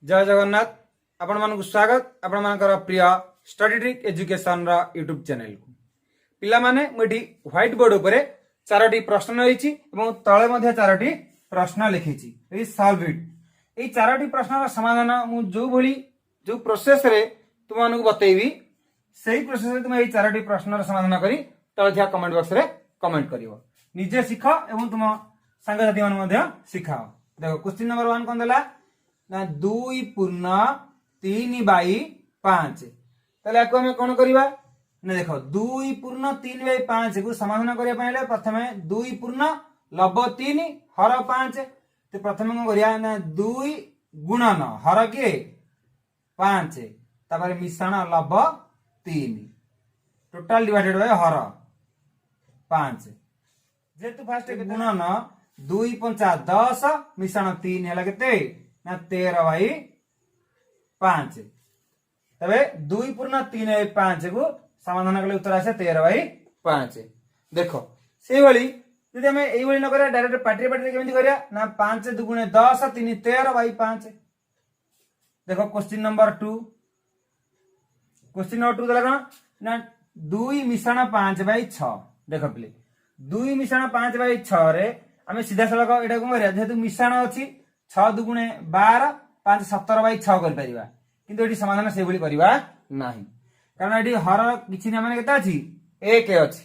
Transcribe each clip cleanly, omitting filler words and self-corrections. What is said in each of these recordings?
जय जगन्नाथ आपण मानक स्वागत आपण मानकर प्रिय स्टडी ट्रिक एजुकेशन रा यूट्यूब चैनल को पिला माने मुठी व्हाइट बोर्ड उपरे चारोटी प्रश्न रही एवं तले मध्य चारोटी प्रश्न लिखी सॉल्व इट ये चारोटी प्रश्न समाधान मु जो प्रोसेस रे तुम मानक बतेबी सही प्रोसेस रे तुम ये चारोटी प्रश्न समाधान करी तले थिया कमेंट बॉक्स रे कमेंट करिवो निजे सिख एवं तुम सांगसाथी मान मध्य सिखाओ। देखो क्वेश्चन नंबर 1 कोन देला ना 2 पूर्ण 3 बाई 5 ताले आको हमें कोन करबा ना देखो 2 पूर्ण 3 बाई 5 को समाधान करिया पहिले प्रथमे 2 पूर्ण लब 3 हर 5 तो प्रथमे कोन करिया ना 2 गुणन हर के 5 तापर मिश्रण लब 3 टोटल डिवाइडेड बाय हर 5 जेतु फास्ट गुणन 2 5 10 मिश्रण 3 हैला केते ना 13 बाई 5 तबे 2 पूर्ण 3 बाई 5 को समाधान कले उत्तर आसे 13 बाई 5। देखो सेही वाली यदि हमें एई वाली न करिया डायरेक्ट पाटरी केमिति करिया ना 5 दुगुणे 10 3 13 बाई 5। देखो क्वेश्चन नंबर 2 देला कोन ना 2 मिश्रण 5 बाई 6 देखो प्ले 2 मिश्रण 5 बाई 6 रे आमे सीधा सड़क एटा कोन करिया जेतु मिश्रण अछि 6 दुगुणे 12 5 17 बाई 6 कर परिबा किंतु एटी समाधान से भली परिबा नाही कारण एटी हर किछि ना माने केता अछि 1 अछि।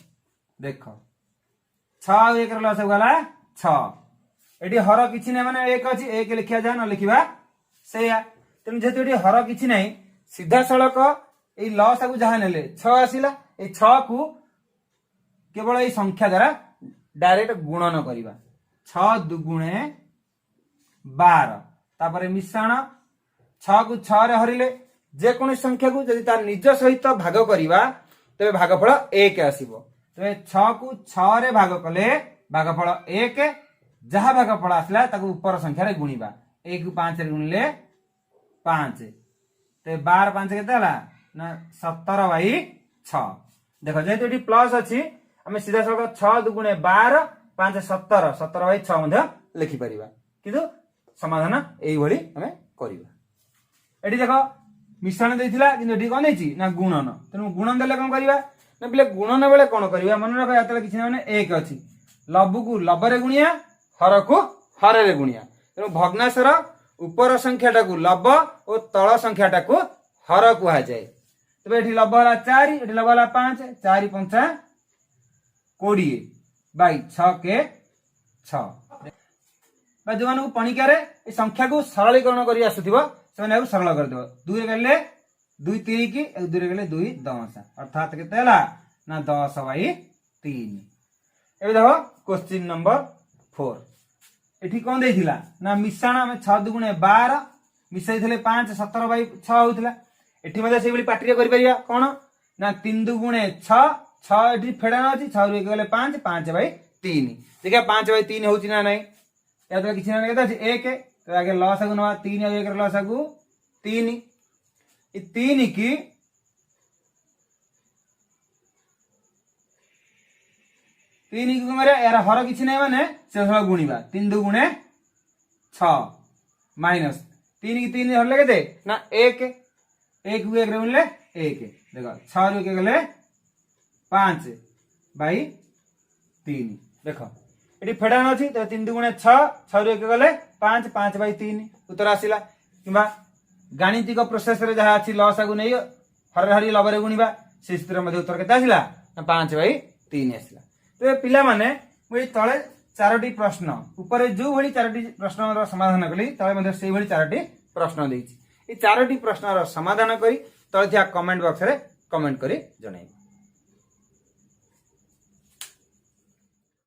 देखो 6 1 रे लस गला 6 एटी हर किछि ना माने 1 अछि 1 लिखिया जा न लिखिबा सेया तन जेतु एटी हर किछि नाही सीधा सड़क ए लस को जहा नेले 6 आसिला ए 6 को केवल ए संख्या द्वारा डायरेक्ट गुणन करिबा 6 दुगुणे 12 तापर मिश्रण 6 को 6 रे हरिले जे कोन संख्या को यदि तार निज सहित भाग करिबा तबे भागफल 1 आसीबो तबे 6 को 6 रे भाग कले भागफल 1 जहा भागफल आसला ताको ऊपर संख्या रे गुणीबा 1 को 5 रे गुणिले 5 ते 12 5 केते हला ना 17 बाई 6। देखो जेतु एटी प्लस अछि हमें सीधा सड़क 6 दुगुणे 12 5 17 17 बाई 6 मध्ये लिखि परिबा किंतु समाधान एई भली हमें करिबा। एटी देखो मिश्रण देथिला किंतु एटी कोन देछि ना गुणन तनु गुणन देले कोन करिबा ना बिले गुणन बेले कोन करिबा मन रखा यातले किछि ना माने 1 अछि लब को लब रे गुणिया हर को हर रे गुणिया तनु भग्नांशर ऊपर संख्याटा को लब और तळ संख्याटा को हर कुहा जाय तबे एठी लब हला 4 एठी लब हला 5 4 5 20 बाई 6 के 6 जो मान पणिका रे ए संख्या को सरलीकरण करी आसुथिबो से माने सरल कर देबो 2 रे गले 2 3 की 2 रे गले 2 10 अर्थात केते हला ना 10 बाई 3। एबे देखो क्वेश्चन नंबर 4 एठी कोन देथिला ना मिश्रण हम 6 दुगुणे 12 मिसै थिले 5 17 बाई 6 होतिला एठी मध्ये सेही बली पाटरी करि परिया कोन ना 3 दुगुणे 6 6 एठी फेडाना अछि 6 रे गले 5 5 बाई 3 देखा 5 बाई 3 होछि ना नाही या तो किछि ना केता अछि 1 तो आगे लॉस को नवा 3 और 1 रे लॉस को 3 ई 3 की 3 की मारे यार हर किछि नै माने से सब गुणीबा 3 2 गुणे 6 माइनस 3 की 3 हरले केते ना 1 1 को 1 रे गुणले 1 देखो 6 रे के गले 5 बाई 3 देखो एटी फेडान अछि तो 3 दुगुणे 6 6 रे के गले 5 5 बाई 3 उत्तर आसिला किबा गाणितिक प्रोसेस रे जहा अछि लॉस आगु नै हर हरि लबरे गुणीबा से स्थिर मध्ये उत्तर केते आसिला 5 बाई 3 आसिला। तो पिला माने मुई तळे चारोटी प्रश्न ऊपर जो भली चारोटी प्रश्न रो समाधान कली तळे मध्ये सेही भली चारोटी प्रश्न देछि ए चारोटी प्रश्न रो समाधान करी तळे थिया कमेंट बॉक्स रे कमेंट करी जणाई।